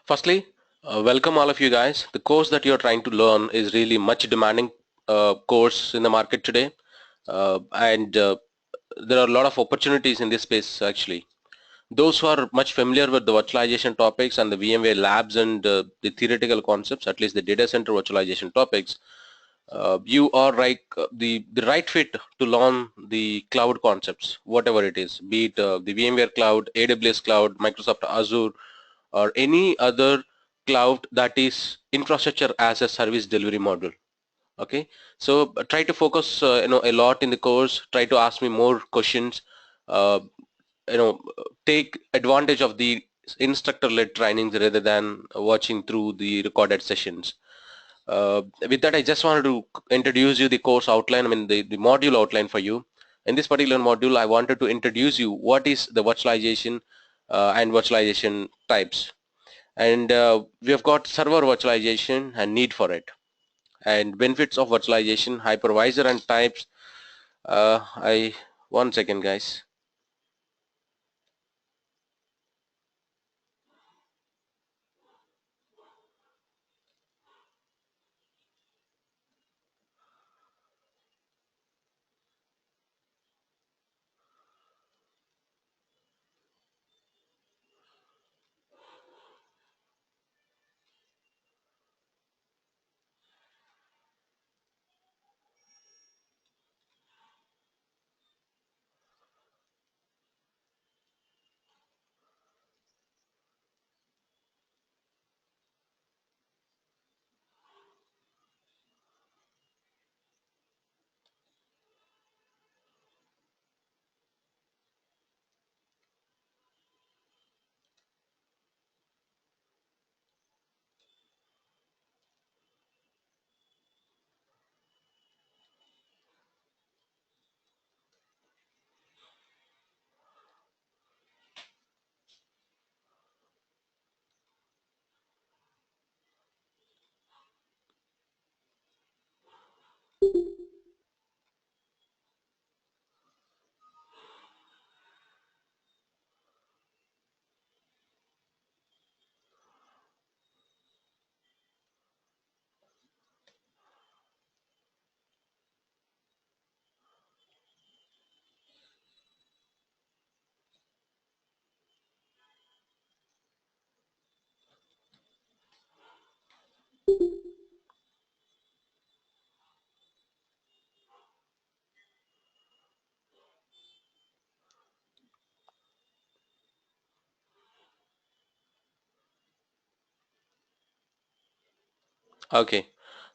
Firstly, welcome all of you guys. The course that you're trying to learn is really much demanding course in the market today, and there are a lot of opportunities in this space actually. Those who are much familiar with the virtualization topics and the VMware labs and the theoretical concepts, at least the data center virtualization topics, you are the right fit to learn the cloud concepts, whatever it is, be it the VMware cloud, AWS cloud, Microsoft Azure, or any other cloud that is infrastructure as a service delivery model. Okay, so try to focus a lot in the course. Try to ask me more questions. uh, you know Take advantage of the instructor-led trainings rather than watching through the recorded sessions. With that, I just wanted to introduce you the course outline, the module outline for you. In this particular module, I wanted to introduce you what is the virtualization and virtualization types. And we have got server virtualization and need for it, and benefits of virtualization, hypervisor and types. I One second, guys. Okay,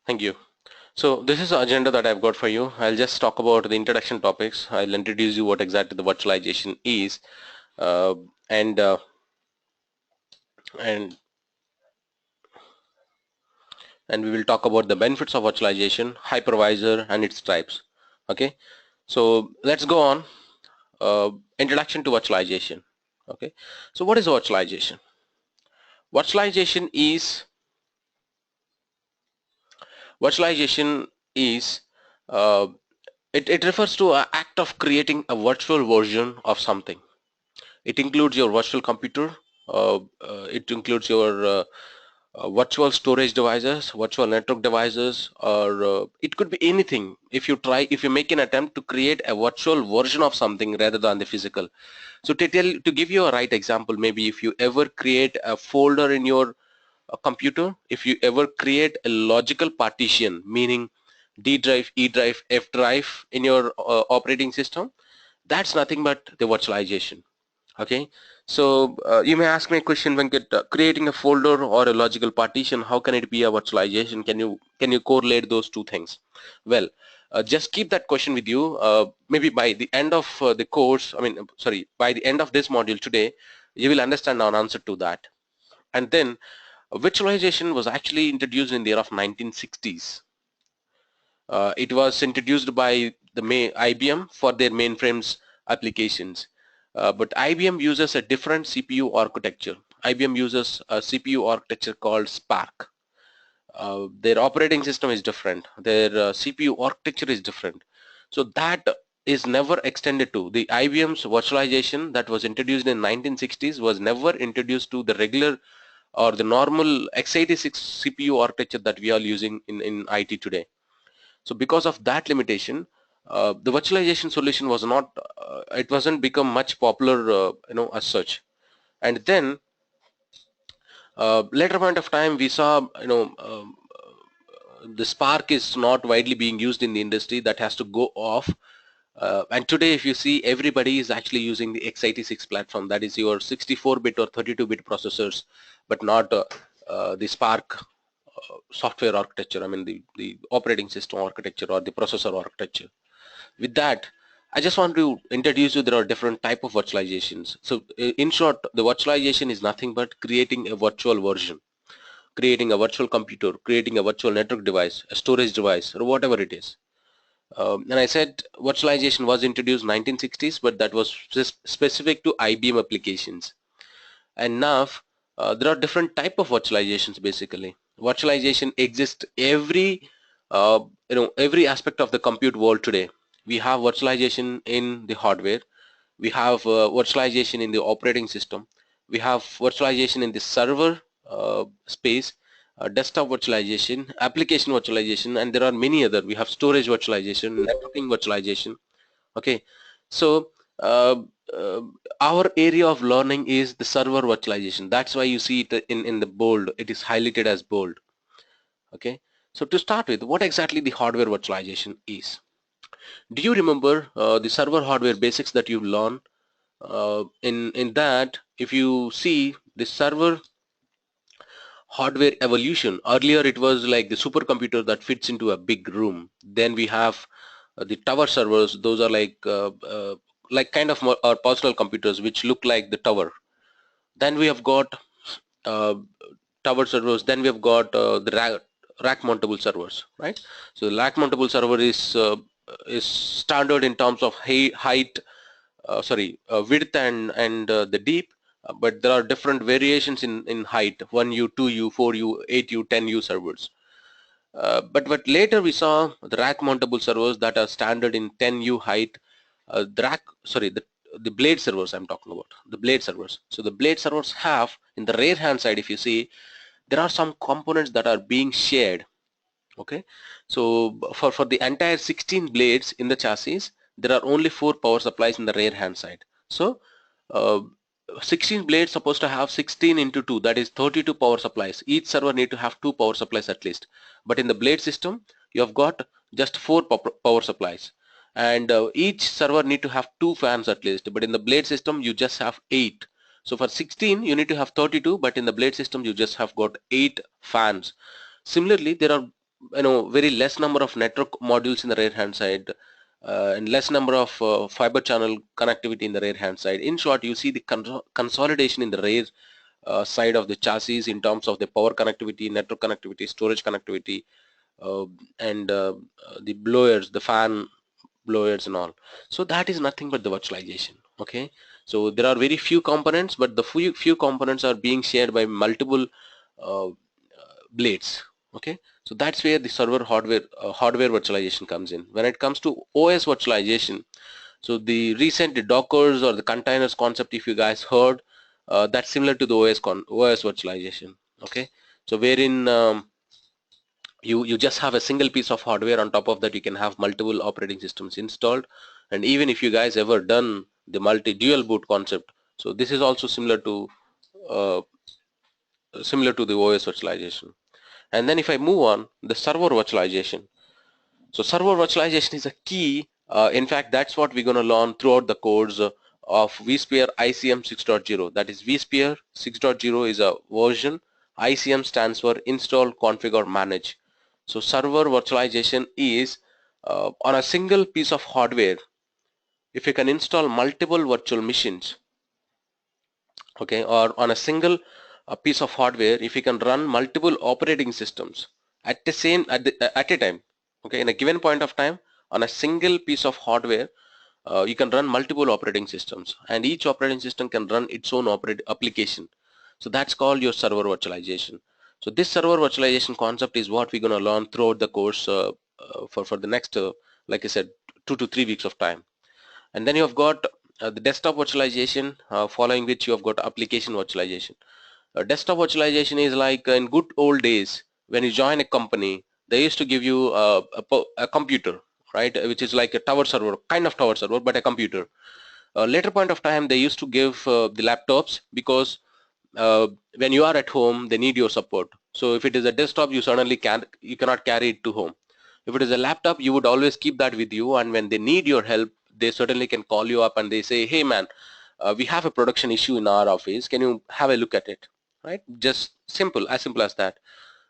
thank you. So this is the agenda that I've got for you. I'll just talk about the introduction topics. I'll introduce you what exactly the virtualization is, uh, and uh, and and we will talk about the benefits of virtualization, hypervisor, and its types. Okay, so let's go on. Introduction to virtualization. Okay, so what is virtualization? Virtualization is uh, it refers to an act of creating a virtual version of something. It includes your virtual computer. It includes your virtual storage devices, virtual network devices, or it could be anything. If you make an attempt to create a virtual version of something rather than the physical. So to give you a right example, maybe if you ever create a folder in your computer, if you ever create a logical partition, meaning D drive, E drive, F drive in your operating system, that's nothing but the virtualization. Okay, so you may ask me a question, Venkat, creating a folder or a logical partition, how can it be a virtualization? Can you correlate those two things? Well, just keep that question with you. Maybe by the end of the course, sorry, by the end of this module today, you will understand our answer to that. And then virtualization was actually introduced in the year of 1960s. It was introduced by IBM for their mainframes applications. But IBM uses a different CPU architecture. IBM uses a CPU architecture called Spark. Their operating system is different. Their CPU architecture is different. So that is never extended to the IBM's virtualization that was introduced in 1960s was never introduced to the regular or the normal x86 CPU architecture that we are using in IT today. So because of that limitation, the virtualization solution was not, it wasn't become much popular, as such. And then later point of time we saw, the Spark is not widely being used in the industry, that has to go off. And today if you see, everybody is actually using the x86 platform, that is your 64-bit or 32-bit processors, but not the Spark software architecture, I mean the operating system architecture or the processor architecture. With that, I just want to introduce you, there are different type of virtualizations. So in short, the virtualization is nothing but creating a virtual version, creating a virtual computer, creating a virtual network device, a storage device, or whatever it is. And I said virtualization was introduced 1960s, but that was specific to IBM applications. And now there are different type of virtualizations. Basically, virtualization exists every aspect of the compute world today. We have virtualization in the hardware, we have virtualization in the operating system, we have virtualization in the server space, desktop virtualization, application virtualization, and there are many other. We have storage virtualization, networking virtualization. Okay, so uh, uh, our area of learning is the server virtualization. That's why you see it in the bold, it is highlighted as bold. Okay, so to start with, what exactly the hardware virtualization is? Do you remember the server hardware basics that you've learned? In that, if you see the server hardware evolution, earlier it was like the supercomputer that fits into a big room. Then we have the tower servers. Those are like kind of our personal computers which look like the tower. Then we have got uh, tower servers. Then we have got the rack mountable servers, right? So the rack mountable server is standard in terms of height, width and the deep, but there are different variations in height: 1U, 2U, 4U, 8U, 10U servers. But later we saw the rack mountable servers that are standard in 10U height. The blade servers I'm talking about, the blade servers. So the blade servers have, in the rear hand side, if you see, there are some components that are being shared. Okay, so for the entire 16 blades in the chassis, there are only 4 power supplies in the rear hand side. So uh, 16 blades supposed to have 16 into 2, that is 32 power supplies. Each server need to have 2 power supplies at least, but in the blade system you have got just 4 power supplies, and each server need to have 2 fans at least, but in the blade system you just have 8. So for 16 you need to have 32, but in the blade system you just have got 8 fans. Similarly, there are very less number of network modules in the rear hand side, and less number of fiber channel connectivity in the rear hand side. In short, you see the consolidation in the rear side of the chassis in terms of the power connectivity, network connectivity, storage connectivity, uh, and the blowers, the fan blowers and all. So that is nothing but the virtualization. Okay, so there are very few components, but the few components are being shared by multiple uh, blades. Okay, so that's where the server hardware virtualization comes in. When it comes to OS virtualization, so the recent Dockers or the containers concept, if you guys heard, that's similar to the OS virtualization. Okay, so wherein you just have a single piece of hardware. On top of that, you can have multiple operating systems installed. And even if you guys ever done the multi dual boot concept, so this is also uh, similar to the OS virtualization. And then if I move on, the server virtualization. So server virtualization is a key. In fact, that's what we're going to learn throughout the course of vSphere ICM 6.0. That is, vSphere 6.0 is a version. ICM stands for install, configure, manage. So server virtualization is on a single piece of hardware. If you can install multiple virtual machines, okay, or on a single piece of hardware, if you can run multiple operating systems at a time, okay, in a given point of time, on a single piece of hardware, you can run multiple operating systems, and each operating system can run its own application. So that's called your server virtualization. So this server virtualization concept is what we're going to learn throughout the course for the next like I said, 2 to 3 weeks of time. And then you have got the desktop virtualization, following which you have got application virtualization. Desktop virtualization is like in good old days when you join a company, they used to give you a computer, right, which is like a tower server, kind of tower server, but a computer. Later point of time, they used to give the laptops because uh, when you are at home, they need your support. So if it is a desktop, you cannot carry it to home. If it is a laptop, you would always keep that with you, and when they need your help, they certainly can call you up and they say, hey man, we have a production issue in our office, can you have a look at it, right? Just simple as that.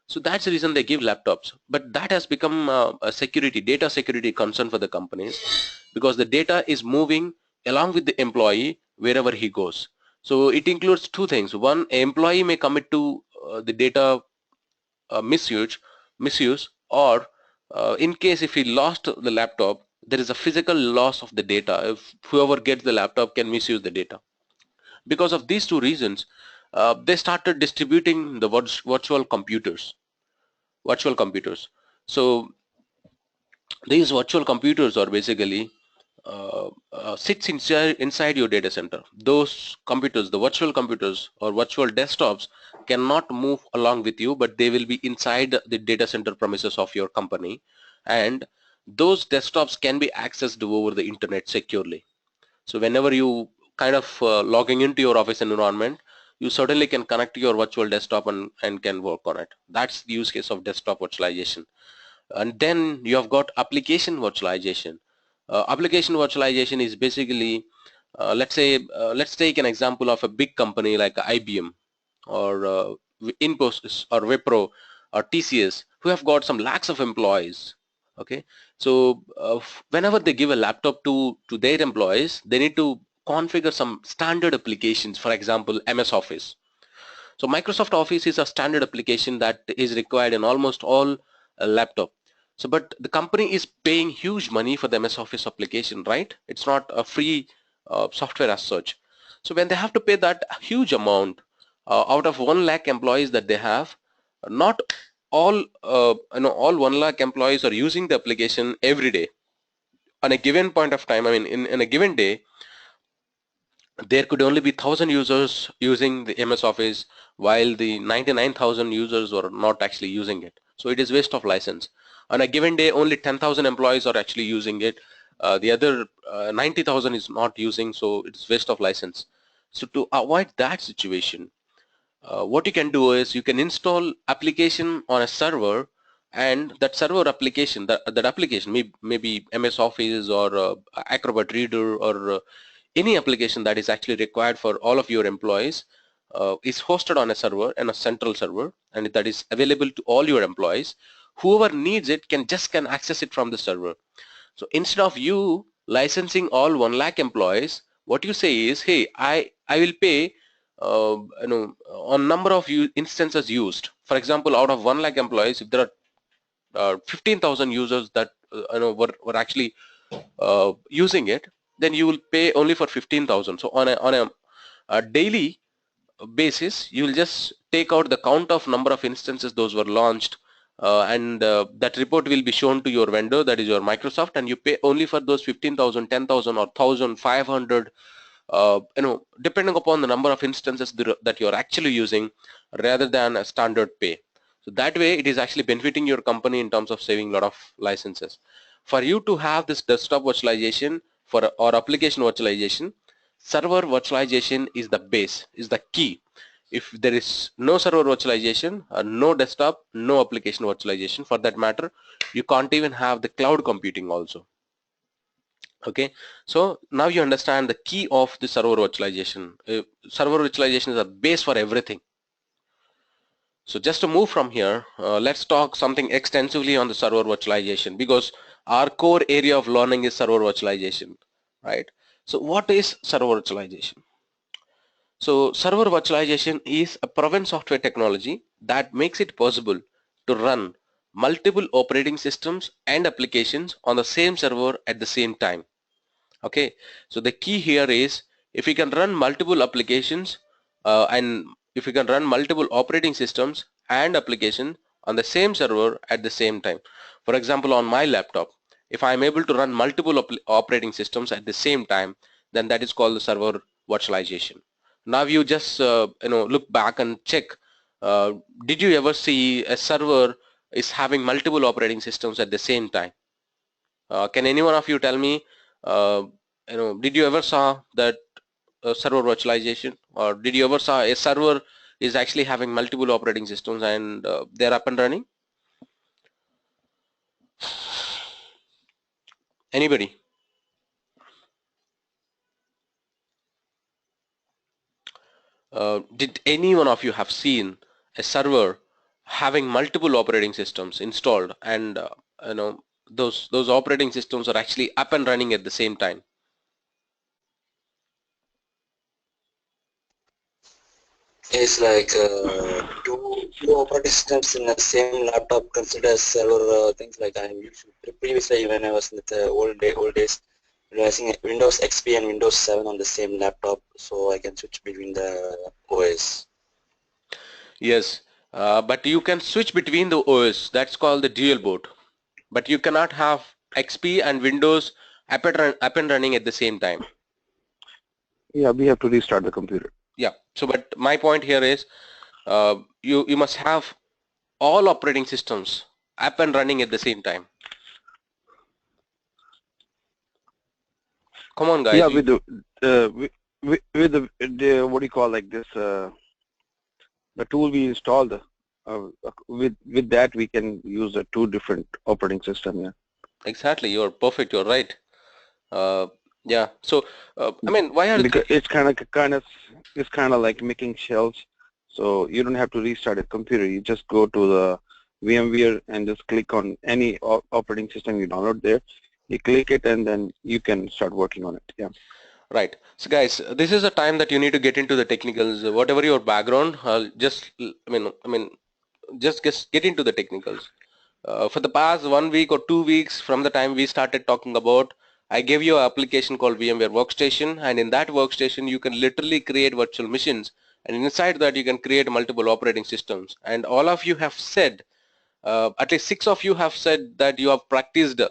So that's the reason they give laptops, but that has become a data security concern for the companies, because the data is moving along with the employee wherever he goes. So it includes two things. One, an employee may commit to the data misuse, or in case if he lost the laptop, there is a physical loss of the data. If whoever gets the laptop can misuse the data. Because of these two reasons, they started distributing the virtual computers. So these virtual computers are basically sits inside your data center. Those computers, the virtual computers or virtual desktops, cannot move along with you, but they will be inside the data center premises of your company, and those desktops can be accessed over the internet securely. So whenever you kind of logging into your office environment, you certainly can connect to your virtual desktop and can work on it. That's the use case of desktop virtualization. And then you have got application virtualization. Application virtualization is basically, let's take an example of a big company like IBM or Infosys or Wipro or TCS, who have got some lakhs of employees. Okay, so whenever they give a laptop to their employees, they need to configure some standard applications. For example, MS Office. So Microsoft Office is a standard application that is required in almost all laptop. So, but the company is paying huge money for the MS Office application, right? It's not a free software as such. So when they have to pay that huge amount out of 1 lakh employees that they have, not all all 1 lakh employees are using the application every day. On a given point of time, I mean, in a given day, there could only be 1,000 users using the MS Office, while the 99,000 users were not actually using it. So it is waste of license. On a given day, only 10,000 employees are actually using it. The other 90,000 is not using, so it's waste of license. So to avoid that situation, what you can do is you can install application on a server, and that server application, that application maybe MS Office or Acrobat Reader or any application that is actually required for all of your employees is hosted on a server, and a central server, and that is available to all your employees. Whoever needs it can access it from the server. So instead of you licensing all 1 lakh employees, what you say is, hey, I will pay on number of instances used. For example, out of 1 lakh employees, if there are 15,000 users that were actually using it, then you will pay only for 15,000. So a daily basis, you will just take out the count of number of instances those were launched, and that report will be shown to your vendor, that is your Microsoft, and you pay only for those 15,000, 10,000, or 1,500, depending upon the number of instances that you're actually using, rather than a standard pay. So that way it is actually benefiting your company in terms of saving a lot of licenses. For you to have this desktop virtualization or application virtualization, server virtualization is the base, is the key. If there is no server virtualization, no desktop, no application virtualization, for that matter, you can't even have the cloud computing also. Okay, so now you understand the key of the server virtualization. Server virtualization is a base for everything. So just to move from here, let's talk something extensively on the server virtualization, because our core area of learning is server virtualization, right? So what is server virtualization? So server virtualization is a proven software technology that makes it possible to run multiple operating systems and applications on the same server at the same time. Okay, so the key here is, if we can run multiple applications and if we can run multiple operating systems and applications on the same server at the same time. For example, on my laptop, if I'm able to run multiple operating systems at the same time, then that is called the server virtualization. Now you just look back and check, did you ever see a server is having multiple operating systems at the same time? Can any one of you tell me, did you ever saw that server virtualization, or did you ever saw a server is actually having multiple operating systems and they're up and running? Anybody? Did any one of you have seen a server having multiple operating systems installed, and you know those operating systems are actually up and running at the same time? It's like two operating systems in the same laptop considered server things like I used previously when I was in the old days using Windows XP and Windows 7 on the same laptop, so I can switch between the OS. Yes, but you can switch between the OS. That's called the dual boot. But you cannot have XP and Windows up and running at the same time. Yeah, we have to restart the computer. Yeah. So, but my point here is, you must have all operating systems up and running at the same time. Come on, guys. Yeah, with the with the what do you call like this the tool we installed, with that we can use the two different operating system. Yeah. Exactly. You're perfect. You're right. Yeah. So, I mean, why are Because three? it's kind of like making shells, so you don't have to restart a computer. You just go to the VMware and just click on any operating system you download there. You click it and then you can start working on it. Yeah. Right. So, guys, this is a time that you need to get into the technicals. Whatever your background, just get into the technicals. For the past 1 week or 2 weeks from the time we started talking about, I gave you an application called VMware Workstation, and in that workstation you can literally create virtual machines, and inside that you can create multiple operating systems. And all of you have said, at least 6 of you have said that you have practiced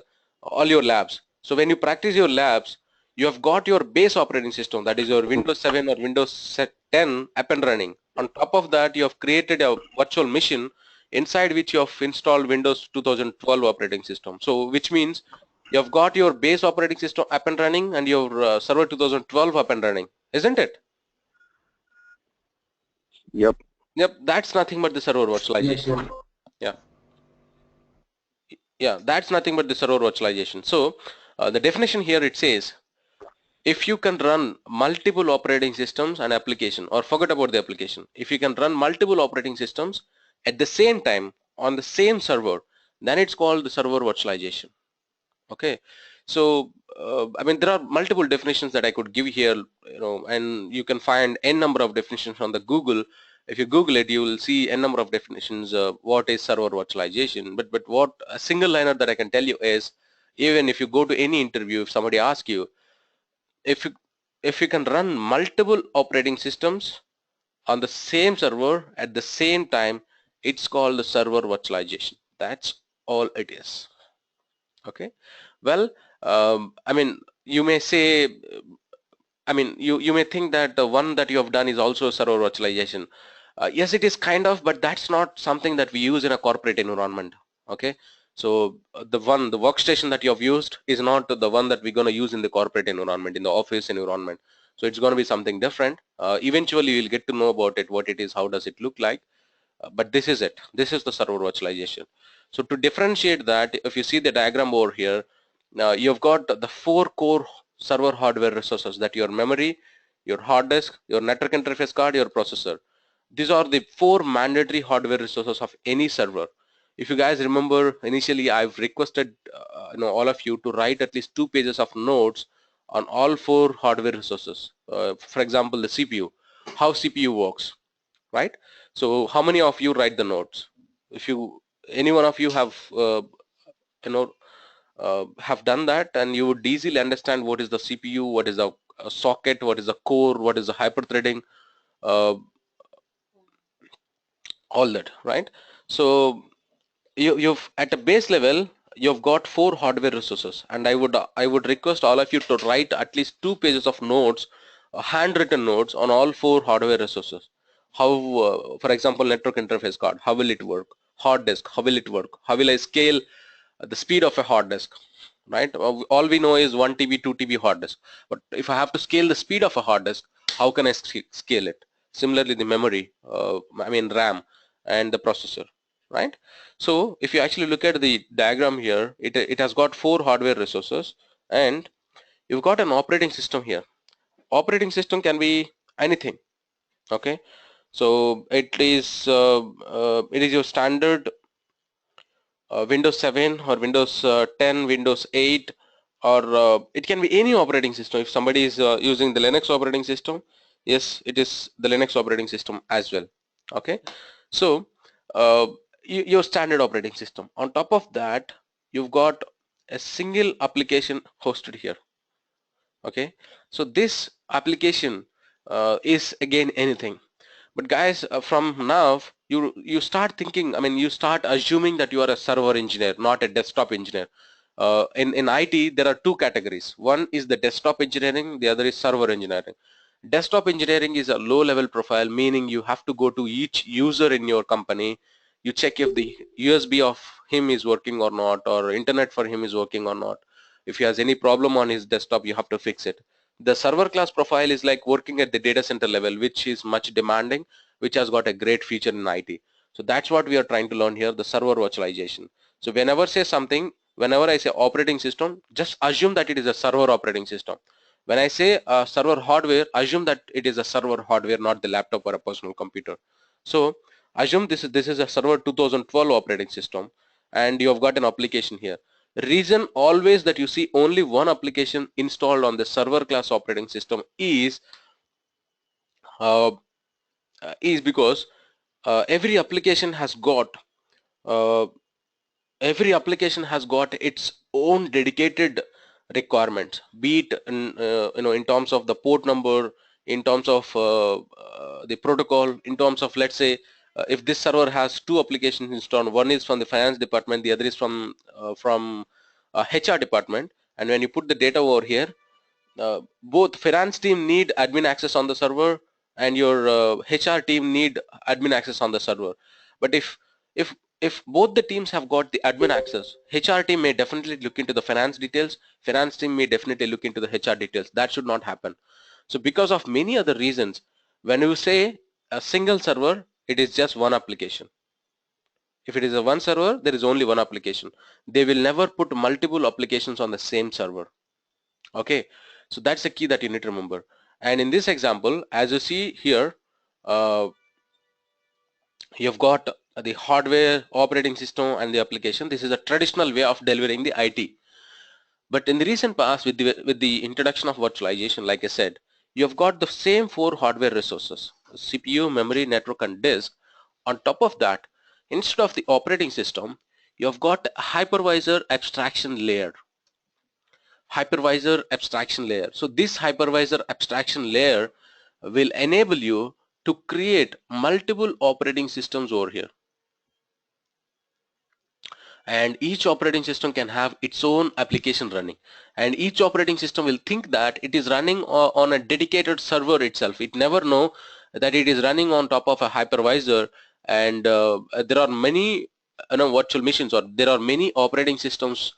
all your labs. So when you practice your labs, you have got your base operating system, that is your Windows 7 or Windows 10 up and running. On top of that, you have created a virtual machine inside which you have installed Windows 2012 operating system. So which means you have got your base operating system up and running and your server 2012 up and running, isn't it? Yep. Yep, that's nothing but the server virtualization. Yeah. Yeah, that's nothing but the server virtualization. So the definition here, it says, if you can run multiple operating systems and application, or forget about the application, if you can run multiple operating systems at the same time on the same server, then it's called the server virtualization. Okay. So I mean, there are multiple definitions that I could give here, and you can find n number of definitions on the Google. If you Google it, you will see n number of definitions. What is server virtualization? But what a single liner that I can tell you is, even if you go to any interview, if somebody asks you, if you if you can run multiple operating systems on the same server at the same time, it's called the server virtualization. That's all it is. Okay. Well, I mean, you may say, you may think that the one that you have done is also server virtualization. Yes, it is kind of, but that's not something that we use in a corporate environment. Okay. So the workstation that you have used is not the one that we're going to use in the corporate environment, in the office environment. So it's going to be something different. Eventually you'll get to know about it, what it is, how does it look like. But this is it. This is the server virtualization. So to differentiate that, if you see the diagram over here, you've got the 4 core server hardware resources, that your memory, your hard disk, your network interface card, your processor. These are the 4 mandatory hardware resources of any server. If you guys remember, initially I've requested all of you to write at least 2 pages of notes on all 4 hardware resources. For example, the CPU, how CPU works, right? So how many of you write the notes? If you, any one of you have you know have done that, and you would easily understand what is the CPU, what is the socket, what is the core, what is the hyperthreading, uh, all that, right? So you've at a base level, you've got 4 hardware resources, and I would request all of you to write at least 2 pages of notes handwritten notes on all 4 hardware resources. How, for example, network interface card, how will it work? Hard disk, how will it work? How will I scale the speed of a hard disk? Right? All we know is 1 TB, 2 TB hard disk. But if I have to scale the speed of a hard disk, how can I scale it? Similarly, the memory, RAM and the processor, right? So if you actually look at the diagram here, it has got 4 hardware resources, and you've got an operating system here. Operating system can be anything. Okay, so it is your standard Windows 7 or Windows 10, Windows 8, or it can be any operating system. If somebody is using the Linux operating system, yes, it is the Linux operating system as well. Okay, so uh, your standard operating system. On top of that, you've got a single application hosted here. Okay, so this application is again anything. But guys, from now you start thinking, you start assuming that you are a server engineer, not a desktop engineer. In IT there are two categories. One is the desktop engineering, the other is server engineering. Desktop engineering is a low level profile, meaning you have to go to each user in your company, you check if the USB of him is working or not, or internet for him is working or not. If he has any problem on his desktop, you have to fix it. The server class profile is like working at the data center level, which is much demanding, which has got a great feature in IT. So that's what we are trying to learn here, the server virtualization. So whenever I say operating system, just assume that it is a server operating system. When I say server hardware, assume that it is a server hardware, not the laptop or a personal computer. So assume this is a server 2012 operating system, and you have got an application here. Reason always that you see only one application installed on the server class operating system is because every application has got uh, its own dedicated requirements, be it in terms of the port number, in terms of the protocol, in terms of, let's say, if this server has two applications installed, one is from the finance department, the other is from HR department, and when you put the data over here, both finance team need admin access on the server, and your HR team need admin access on the server. But if if both the teams have got the admin access, HR team may definitely look into the finance details, finance team may definitely look into the HR details. That should not happen. So because of many other reasons, when you say a single server, it is just one application. If it is a one server, there is only one application. They will never put multiple applications on the same server. Okay, so that's the key that you need to remember. And in this example, as you see here, you've got the hardware, operating system, and the application. This is a traditional way of delivering the IT. But in the recent past, with the introduction of virtualization, like I said, you've got the same four hardware resources: CPU, memory, network, and disk. On top of that, instead of the operating system, you've got a hypervisor abstraction layer. So this hypervisor abstraction layer will enable you to create multiple operating systems over here, and each operating system can have its own application running, and each operating system will think that it is running on a dedicated server itself. It never know that it is running on top of a hypervisor, and there are many virtual machines, or there are many operating systems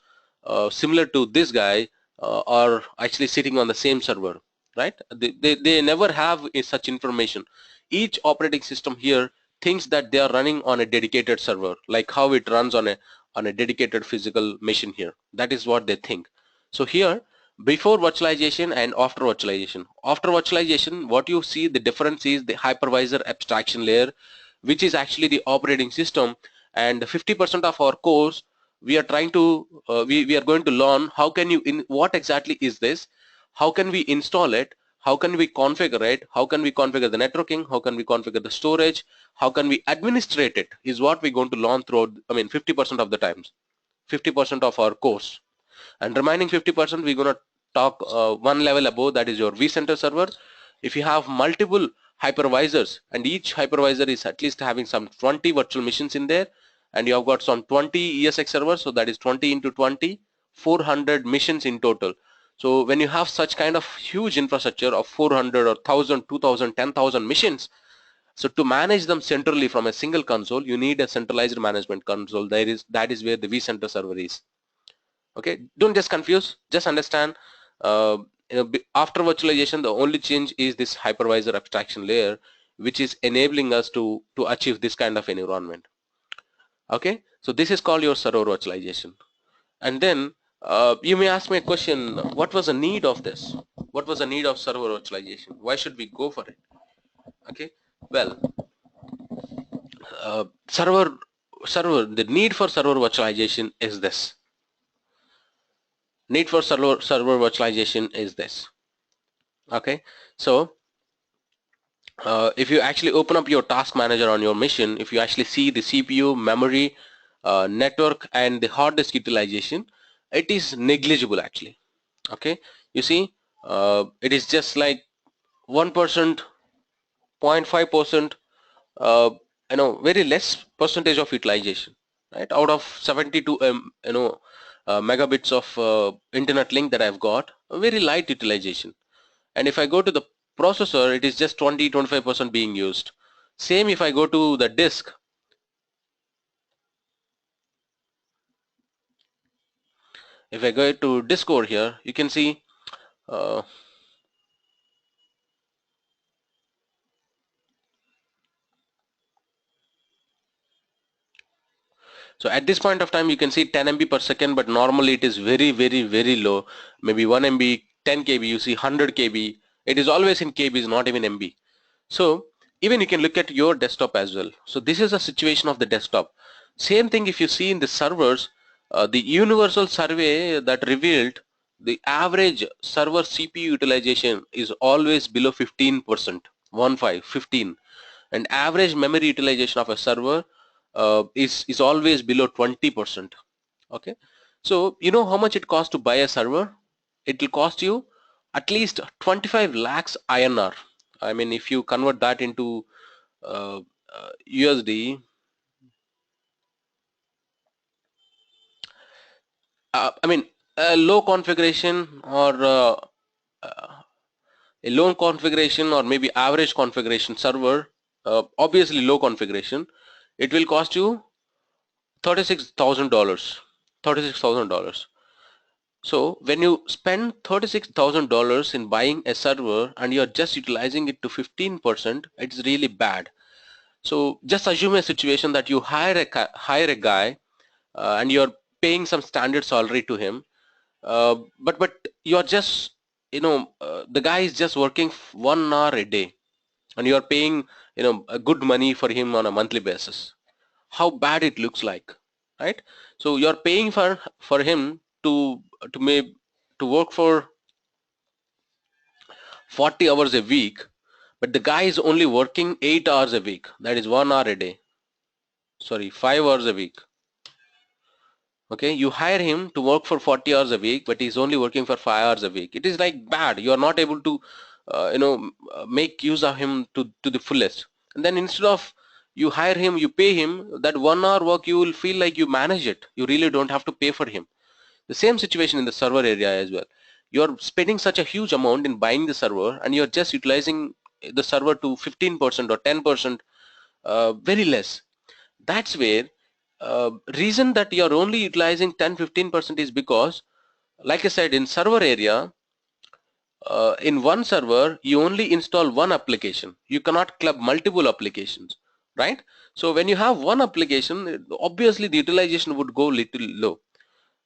similar to this guy are actually sitting on the same server, right? They never have such information. Each operating system here thinks that they are running on a dedicated server, like how it runs on a dedicated physical machine here. That is what they think. So here, before virtualization and after virtualization, what you see the difference is the hypervisor abstraction layer, which is actually the operating system. And 50% of our course, we are trying to we are going to learn how can you what exactly is this, how can we install it, how can we configure it, how can we configure the networking, how can we configure the storage, how can we administrate it, is what we're going to learn throughout 50% of the times, 50% of our course. And remaining 50% we're going to talk one level above, that is your vCenter server. If you have multiple hypervisors, and each hypervisor is at least having some 20 virtual machines in there, and you have got some 20 ESX servers, so that is 20 into 20, 400 machines in total. So when you have such kind of huge infrastructure of 400 or 1000, 2000, 10,000 machines, so to manage them centrally from a single console, you need a centralized management console. That is where the vCenter server is. Okay, don't just confuse, just understand. After virtualization, the only change is this hypervisor abstraction layer, which is enabling us to achieve this kind of environment. Okay, so this is called your server virtualization. And then you may ask me a question, what was the need of this? What was the need of server virtualization? Why should we go for it? Okay, well, the need for server virtualization is this. Need for server virtualization is this. Okay, so if you actually open up your task manager on your machine, if you actually see the CPU, memory, network, and the hard disk utilization, it is negligible actually. Okay, you see, it is just like 1%, 0.5%, very less percentage of utilization, right? Out of 72 megabits of internet link that I've got, a very light utilization. And if I go to the processor, it is just 20-25% being used. Same if I go to the disk. If I go to disk over here, you can see so at this point of time, you can see 10 MB per second, but normally it is very, very, very low. Maybe 1 MB, 10 KB, you see 100 KB. It is always in KBs, not even MB. So even you can look at your desktop as well. So this is a situation of the desktop. Same thing if you see in the servers, the universal survey that revealed the average server CPU utilization is always below 15%, 15, and average memory utilization of a server is always below 20%. Okay, so you know how much it costs to buy a server? It will cost you at least 25 lakhs INR. I mean, if you convert that into USD, I mean, a low configuration or a low configuration or maybe average configuration server, obviously low configuration, it will cost you $36,000. $36,000. So when you spend $36,000 in buying a server and you're just utilizing it to 15%, it's really bad. So just assume a situation that you hire a guy and you're paying some standard salary to him, but you're just the guy is just working 1 hour a day, and you're paying a good money for him on a monthly basis. How bad it looks like, right? So you're paying for him to work for 40 hours a week, but the guy is only working 8 hours a week. That is 1 hour a day. Sorry, 5 hours a week. Okay, you hire him to work for 40 hours a week, but he's only working for 5 hours a week. It is like bad. You are not able to make use of him to the fullest. And then instead of you hire him, you pay him that 1 hour work, you will feel like you manage it. You really don't have to pay for him. The same situation in the server area as well. You're spending such a huge amount in buying the server, and you're just utilizing the server to 15% or 10%, very less. That's where reason that you're only utilizing 10-15% is because, like I said, in server area, in one server you only install one application. You cannot club multiple applications, right? So when you have one application, obviously the utilization would go little low.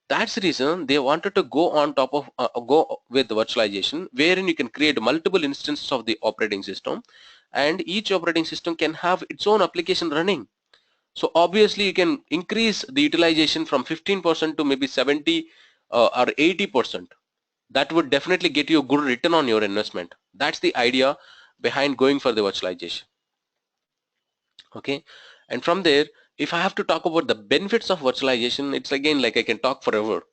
That's the reason they wanted to go on top of go with virtualization, wherein you can create multiple instances of the operating system, and each operating system can have its own application running. So obviously you can increase the utilization from 15% to maybe 70 or 80%. That would definitely get you a good return on your investment. That's the idea behind going for the virtualization. Okay, and from there, if I have to talk about the benefits of virtualization, it's again like I can talk forever.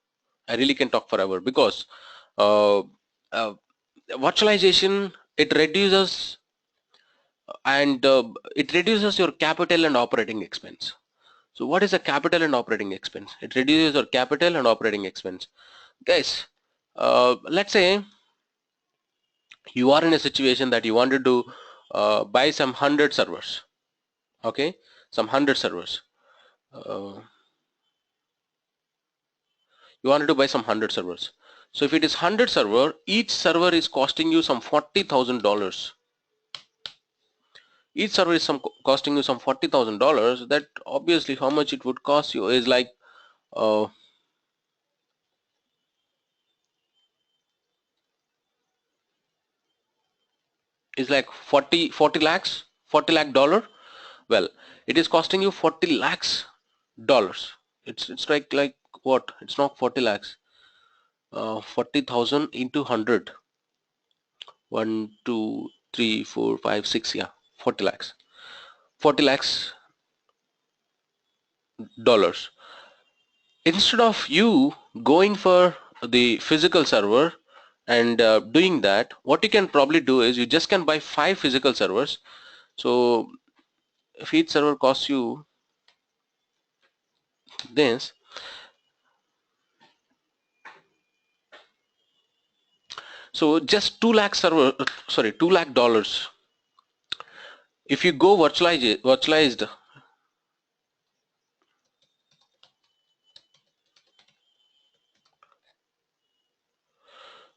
I really can talk forever, because virtualization, it reduces your capital and operating expense. So what is a capital and operating expense? It reduces your capital and operating expense. Guys, let's say you are in a situation that you wanted to buy some 100 servers. Okay, some 100 servers. You wanted to buy some 100 servers. So if it is 100 server, each server is costing you some $40,000. Each server is costing you some $40,000. That obviously how much it would cost you is like is like 40 lakhs, 40 lakh dollar. Well, it is costing you 40 lakhs dollars. It's like what? It's not 40 lakhs. 40,000 into 100. 1, 2, 3, 4, 5, 6. Yeah, 40 lakhs. 40 lakhs dollars. Instead of you going for the physical server and doing that, what you can probably do is you just can buy 5 physical servers. So if each server costs you this, so just 2 lakh server, sorry, 2 lakh dollars. If you go virtualized,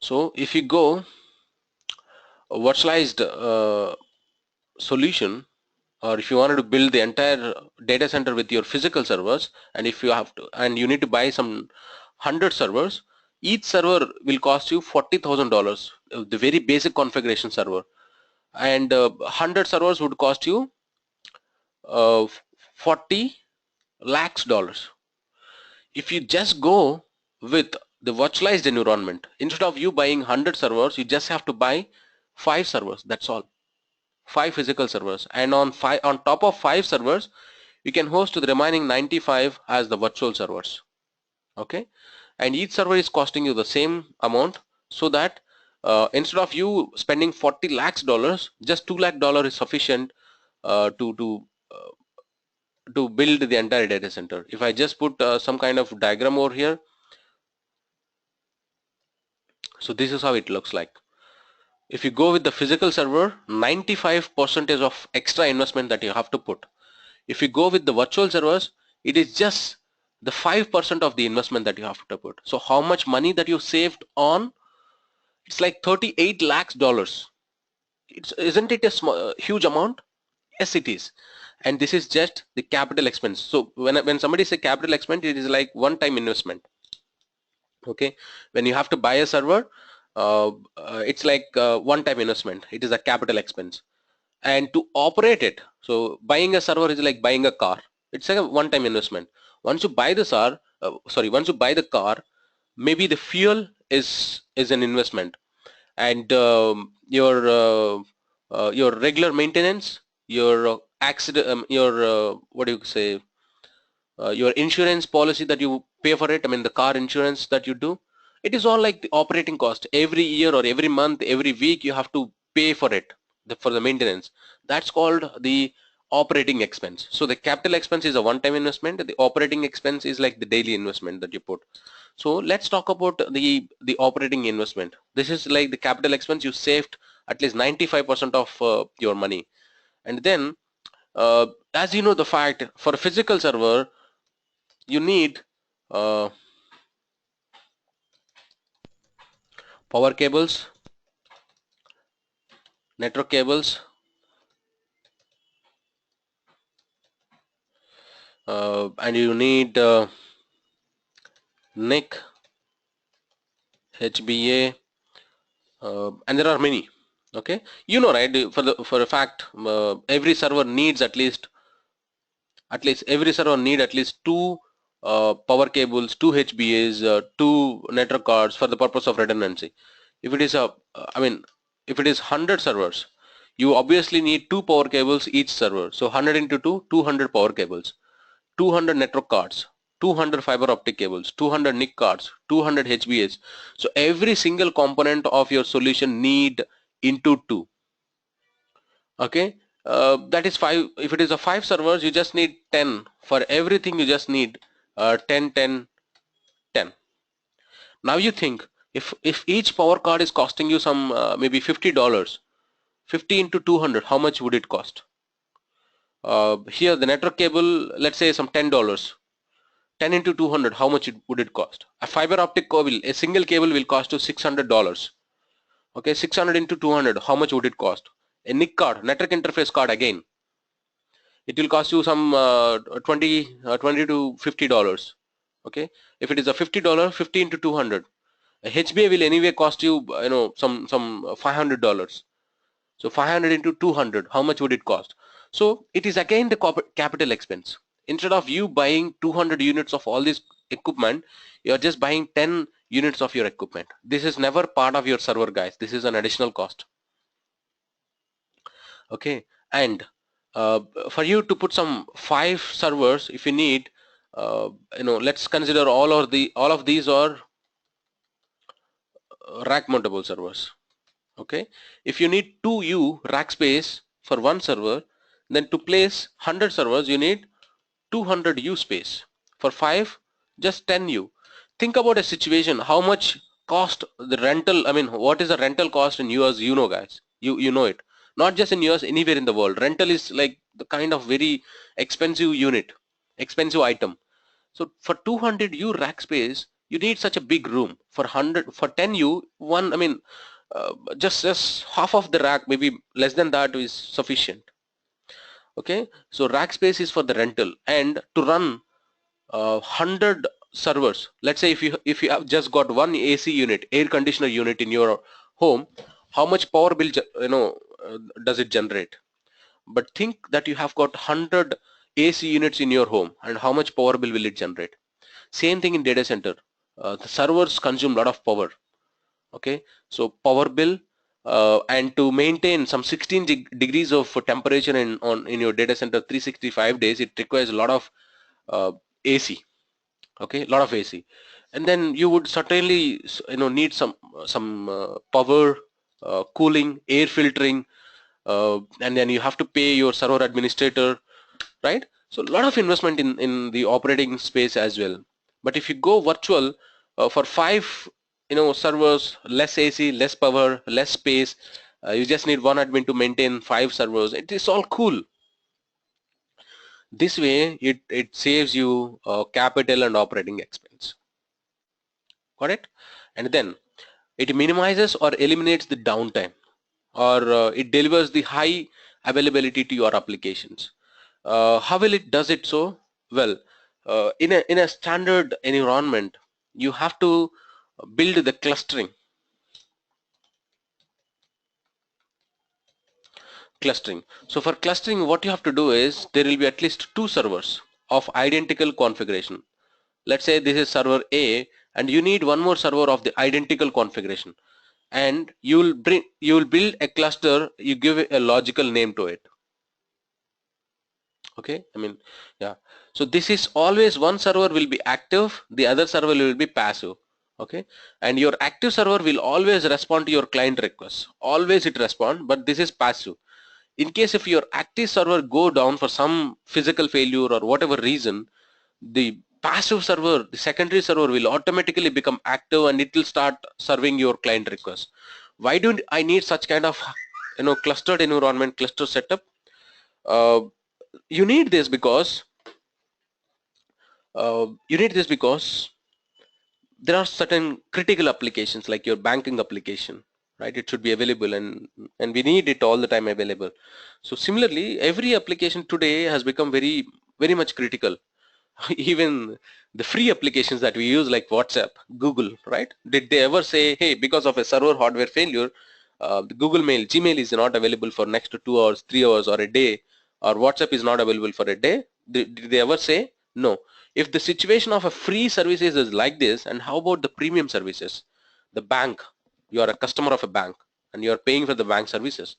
so if you go virtualized solution, or if you wanted to build the entire data center with your physical servers, and if you have to, and you need to buy some 100 servers, each server will cost you $40,000, the very basic configuration server, and 100 servers would cost you 40 lakhs dollars. If you just go with the virtualized environment, instead of you buying 100 servers, you just have to buy 5 servers. That's all. 5 physical servers, and on top of 5 servers, you can host the remaining 95 as the virtual servers. Okay, and each server is costing you the same amount, so that instead of you spending 40 lakhs dollars, just 2 lakh dollar is sufficient to build the entire data center. If I just put some kind of diagram over here, so this is how it looks like. If you go with the physical server, 95% of extra investment that you have to put. If you go with the virtual servers, it is just the 5% of the investment that you have to put. So how much money that you saved on? It's like 38 lakhs dollars. Isn't it a huge amount? Yes, it is. And this is just the capital expense. So when somebody say capital expense, it is like one-time investment. Okay, when you have to buy a server, it's like one-time investment. It is a capital expense. And to operate it, so buying a server is like buying a car. It's like a one-time investment. Once you buy the once you buy the car, maybe the fuel is an investment, and your regular maintenance, your accident, your what do you say, your insurance policy that you pay for it, I mean the car insurance that you do, it is all like the operating cost. Every year or every month, every week, you have to pay for it, for the maintenance. That's called the operating expense. So the capital expense is a one-time investment. The operating expense is like the daily investment that you put. So let's talk about the operating investment. This is like the capital expense. You saved at least 95% of your money. And then as you know the fact, for a physical server you need power cables, network cables, and you need NIC, HBA, and there are many. Okay, you know, right? For a fact, every server needs at least every server need at least 2 power cables, 2 HBAs, 2 network cards for the purpose of redundancy. If it is I mean, if it is 100 servers, you obviously need 2 power cables each server. So 100 into 2, 200 power cables, 200 network cards, 200 fiber optic cables, 200 NIC cards, 200 HBAs. So every single component of your solution need into 2. Okay, that is 5. If it is a 5 servers, you just need 10. For everything you just need 10, 10, 10. Now you think If each power card is costing you some maybe $50, 50 into 200, how much would it cost? Here the network cable, let's say some $10. 10 into 200, how much would it cost? A fiber optic cable, a single cable will cost you $600. Okay, 600 into 200, how much would it cost? A NIC card, network interface card, again, it will cost you some 20 to $50. Okay, if it is a $50, 50 into 200, a HBA will anyway cost you, some $500. So 500 into 200, how much would it cost? So it is again the capital expense. Instead of you buying 200 units of all this equipment, you're just buying 10 units of your equipment. This is never part of your server, guys. This is an additional cost. Okay, and for you to put some 5 servers, if you need, let's consider all of these are rack mountable servers. Okay, if you need 2U rack space for one server, then to place 100 servers you need 200U space. For 5, just 10U. Think about a situation, how much cost the rental, I mean, what is the rental cost in US? You know, guys, you know it. Not just in US, anywhere in the world, rental is like the kind of very expensive unit, expensive item. So for 200U rack space, you need such a big room. For 10U, one, I mean, just half of the rack, maybe less than that, is sufficient. Okay, so rack space is for the rental, and to run 100 servers, let's say if you have just got one AC unit, air conditioner unit in your home, how much power bill does it generate? But think that you have got 100 AC units in your home, and how much power bill will it generate? Same thing in data center. The servers consume a lot of power. Okay, so power bill, and to maintain some 16 degrees of temperature in your data center 365 days, it requires a lot of AC. Okay, a lot of AC, and then you would certainly need some power, cooling, air filtering, and then you have to pay your server administrator, right? So a lot of investment in the operating space as well. But if you go virtual, for 5 servers, less AC, less power, less space, you just need one admin to maintain 5 servers. It is all cool. This way it saves you capital and operating expense. Got it? And then it minimizes or eliminates the downtime, or it delivers the high availability to your applications. How will it does it so? Well, in a standard environment, you have to build the clustering. So for clustering, what you have to do is there will be at least 2 servers of identical configuration. Let's say this is server A, and you need one more server of the identical configuration, and you will build a cluster. You give it a logical name to it. Okay, I mean, yeah, so this is always one server will be active, the other server will be passive. Okay, and your active server will always respond to your client requests, always it respond, but this is passive. In case if your active server go down for some physical failure or whatever reason, the passive server, the secondary server, will automatically become active, and it will start serving your client requests. Why do I need such kind of clustered environment, cluster setup? You need this because there are certain critical applications like your banking application, right? It should be available, and we need it all the time available. So similarly, every application today has become very much critical. Even the free applications that we use like WhatsApp, Google, right? Did they ever say, hey, because of a server hardware failure, the Google Mail, Gmail is not available for next to 2 hours, 3 hours, or a day, or WhatsApp is not available for a day? Did they ever say? No. If the situation of a free services is like this, and how about the premium services? The bank, you are a customer of a bank and you are paying for the bank services.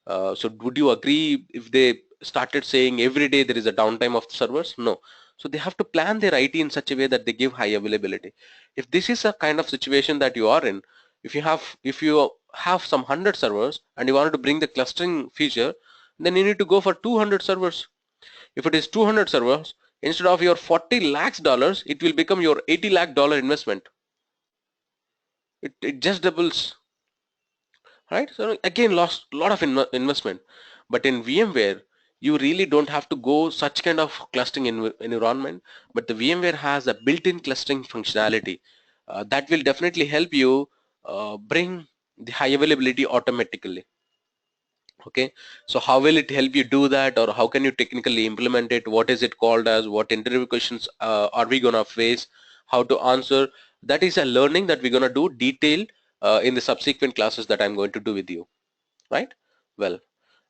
So would you agree if they started saying every day there is a downtime of the servers? No. So they have to plan their IT in such a way that they give high availability. If this is a kind of situation that you are in, if you have some 100 servers and you wanted to bring the clustering feature, then you need to go for 200 servers. If it is 200 servers, instead of your $40 lakhs, it will become your $80 lakh investment. it just doubles, right? So again, lost a lot of investment. But in VMware, you really don't have to go such kind of clustering environment, but the VMware has a built-in clustering functionality that will definitely help you bring the high availability automatically. Okay, so how will it help you do that, or how can you technically implement it? What is it called as? What interview questions are we gonna face? How to answer? That is a learning that we're gonna do detailed in the subsequent classes that I'm going to do with you, right? Well,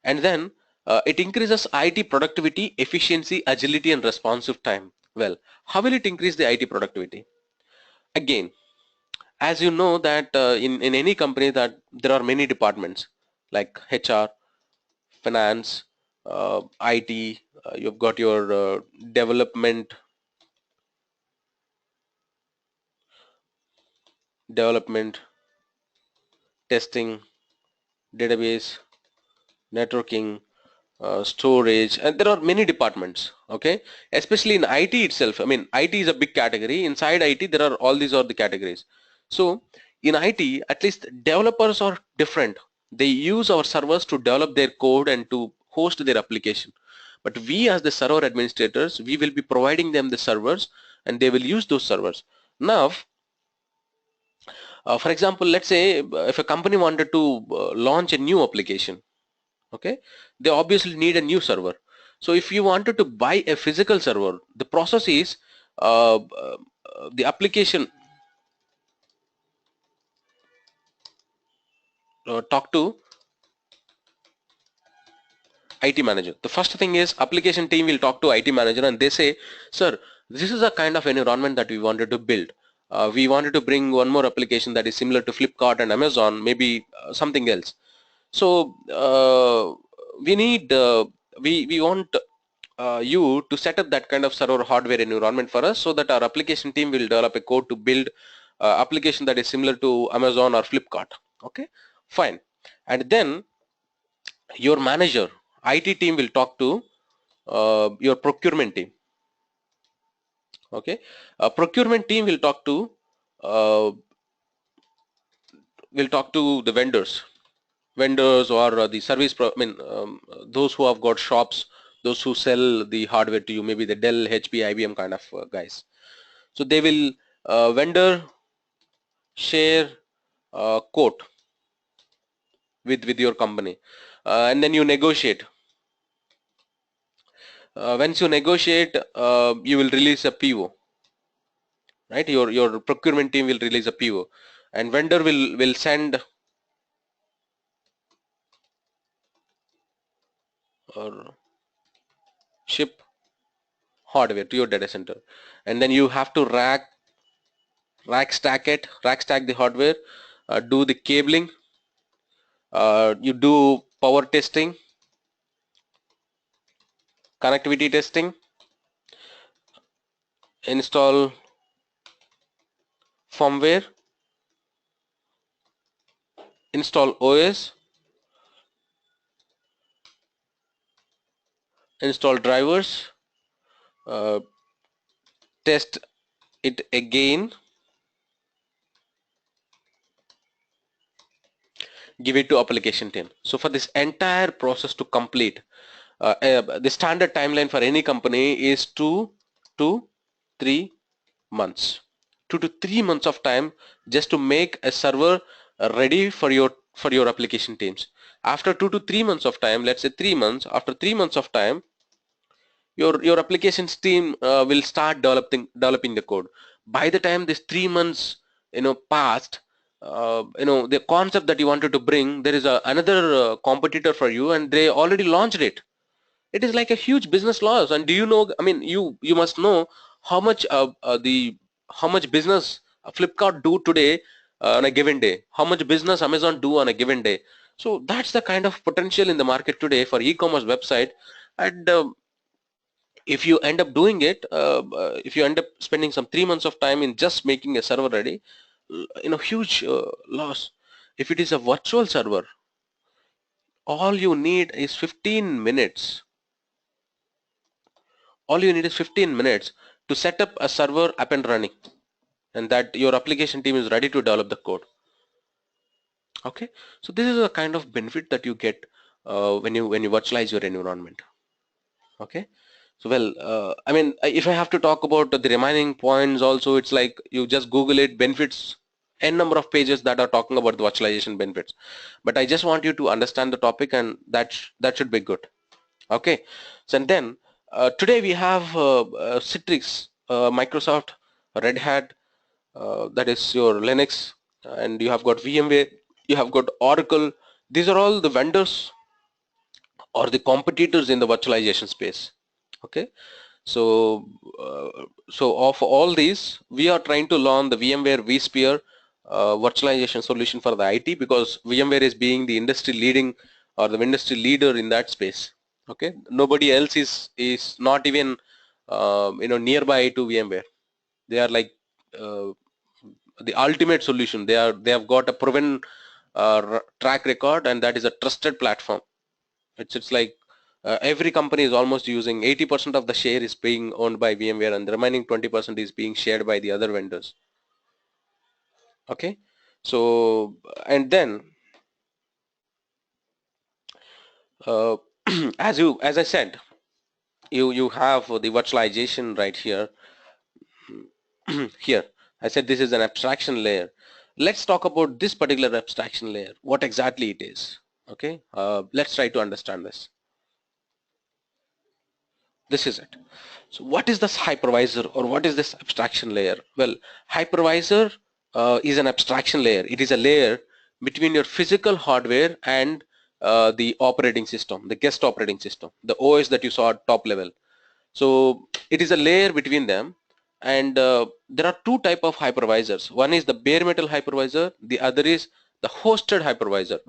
and then it increases IT productivity, efficiency, agility, and responsive time. Well, how will it increase the IT productivity? Again, as you know that in any company that there are many departments like HR, finance, IT, you've got your development, testing, database, networking, storage, and there are many departments. Okay, especially in IT itself. I mean, IT is a big category. Inside IT, there are all these are the categories. So in IT, at least developers are different. They use our servers to develop their code and to host their application. But we as the server administrators, we will be providing them the servers and they will use those servers. Now, for example, let's say if a company wanted to launch a new application, okay, they obviously need a new server. So if you wanted to buy a physical server, the process is the application talk to IT manager. The first thing is application team will talk to IT manager and they say, sir, this is a kind of environment that we wanted to build. We wanted to bring one more application that is similar to Flipkart and Amazon, maybe something else. So we need we want you to set up that kind of server hardware environment for us so that our application team will develop a code to build application that is similar to Amazon or Flipkart. Okay, fine. And then your manager, IT team will talk to your procurement team. Okay, procurement team uh, will talk to the vendors or the service I mean those who have got shops, those who sell the hardware to you, maybe the Dell, HP, IBM kind of guys. So they will vendor share quote with your company, and then you negotiate. Once you negotiate, you will release a PO, right? Your procurement team will release a PO, and vendor will send or ship hardware to your data center, and then you have to rack stack the hardware, do the cabling, you do power testing, connectivity testing, install firmware, install OS, install drivers, uh, test it again, give it to application team. So for this entire process to complete, the standard timeline for any company is 2 to 3 months. 2 to 3 months of time just to make a server ready for your application teams. After 2 to 3 months of time, let's say 3 months, after 3 months of time, your applications team will start developing the code. By the time this 3 months passed, the concept that you wanted to bring, there is another competitor for you and they already launched it. It is like a huge business loss. And do you know, I mean, you must know how much how much business Flipkart do today on a given day, how much business Amazon do on a given day. So that's the kind of potential in the market today for e-commerce website. And if you end up doing it, if you end up spending some 3 months of time in just making a server ready, huge loss. If it is a virtual server, all you need is 15 minutes. All you need is 15 minutes to set up a server up and running, and that your application team is ready to develop the code. Okay, so this is a kind of benefit that you get when you virtualize your environment. Okay, so well, I mean, if I have to talk about the remaining points also, it's like you just Google it, benefits, n number of pages that are talking about the virtualization benefits. But I just want you to understand the topic, and that should be good. Okay, so and then today we have Citrix, Microsoft, Red Hat, that is your Linux, and you have got VMware, you have got Oracle. These are all the vendors or the competitors in the virtualization space. Okay, so so of all these, we are trying to launch the VMware vSphere virtualization solution for the IT, because VMware is being the industry leading or the industry leader in that space. Okay, nobody else is not even nearby to VMware. They are like uh, the ultimate solution. They have got a proven track record, and that is a trusted platform. It's like every company is almost using 80% of the share is being owned by VMware, and the remaining 20% is being shared by the other vendors. Okay, so and then uh, as I said, you have the virtualization right here. Here I said this is an abstraction layer. Let's talk about this particular abstraction layer, what exactly it is. Okay, let's try to understand this. This is it. So what is this hypervisor, or what is this abstraction layer? Well, hypervisor is an abstraction layer. It is a layer between your physical hardware and the operating system, the guest operating system, the OS that you saw at top level. So it is a layer between them, and there are two type of hypervisors. One is the bare metal hypervisor, the other is the hosted hypervisor.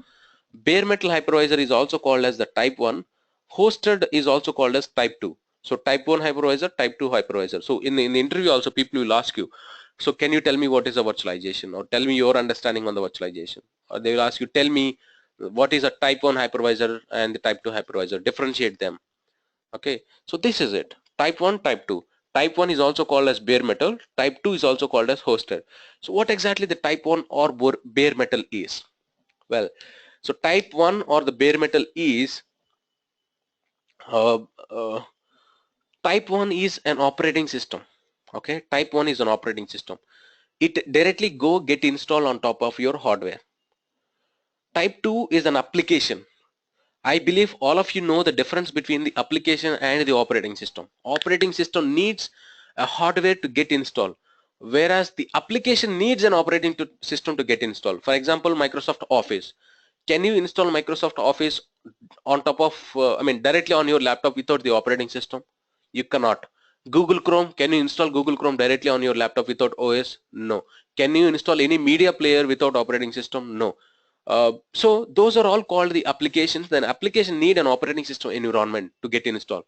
Bare metal hypervisor is also called as the type 1. Hosted is also called as type 2. So type 1 hypervisor, type 2 hypervisor. So in the interview also, people will ask you, so can you tell me what is a virtualization, or tell me your understanding on the virtualization, or they will ask you, tell me what is a type 1 hypervisor and the type 2 hypervisor, differentiate them. Okay, so this is it, type 1, type 2. Type 1 is also called as bare metal, type 2 is also called as hosted. So what exactly the type 1 or bare metal is? Well, so type 1 or the bare metal is uh, uh, type 1 is an operating system. Okay, type 1 is an operating system. It directly go get installed on top of your hardware. Type 2 is an application. I believe all of you know the difference between the application and the operating system. Operating system needs a hardware to get installed, whereas the application needs an operating system to get installed. For example, Microsoft Office. Can you install Microsoft Office on top of, directly on your laptop without the operating system? You cannot. Google Chrome, can you install Google Chrome directly on your laptop without OS? No. Can you install any media player without operating system? No. So those are all called the applications. Then application need an operating system environment to get installed.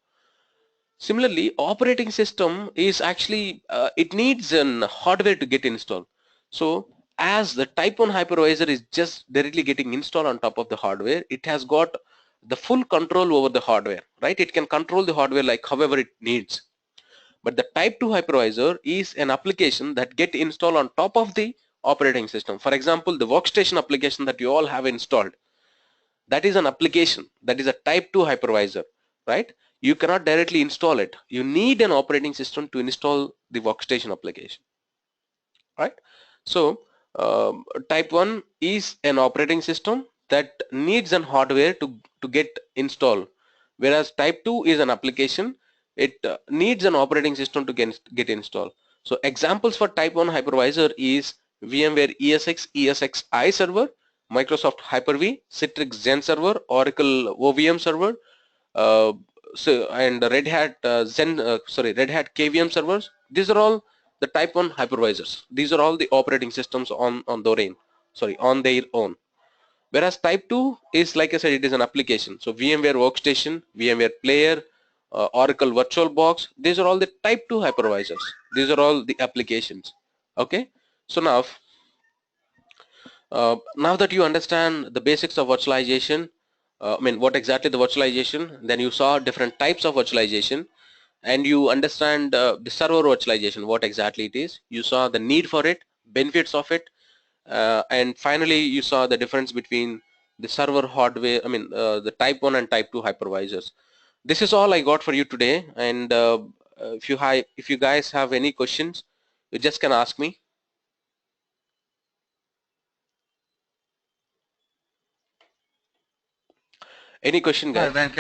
Similarly, operating system is actually it needs an hardware to get installed. So as the type 1 hypervisor is just directly getting installed on top of the hardware, it has got the full control over the hardware, right? It can control the hardware like however it needs. But the type 2 hypervisor is an application that get installed on top of the operating system. For example, the workstation application that you all have installed, that is an application, that is a type 2 hypervisor, right? You cannot directly install it. You need an operating system to install the workstation application, right? So type 1 is an operating system that needs an hardware to get installed, whereas type 2 is an application. It needs an operating system to get installed. So examples for type 1 hypervisor is VMware ESX, ESXi server, Microsoft Hyper-V, Citrix Zen server, Oracle OVM server, uh, and Red Hat Red Hat KVM servers. These are all the type 1 hypervisors. These are all the operating systems on their own. Whereas type 2 is, like I said, it is an application. So VMware Workstation, VMware Player, Oracle VirtualBox, these are all the type 2 hypervisors. These are all the applications. Okay, so now that you understand the basics of virtualization, what exactly the virtualization, then you saw different types of virtualization, and you understand the server virtualization, what exactly it is. You saw the need for it, benefits of it, And finally, you saw the difference between the server hardware, the type 1 and type 2 hypervisors. This is all I got for you today. And if you guys have any questions, you just can ask me. Any question, Hi, guys? Venkat.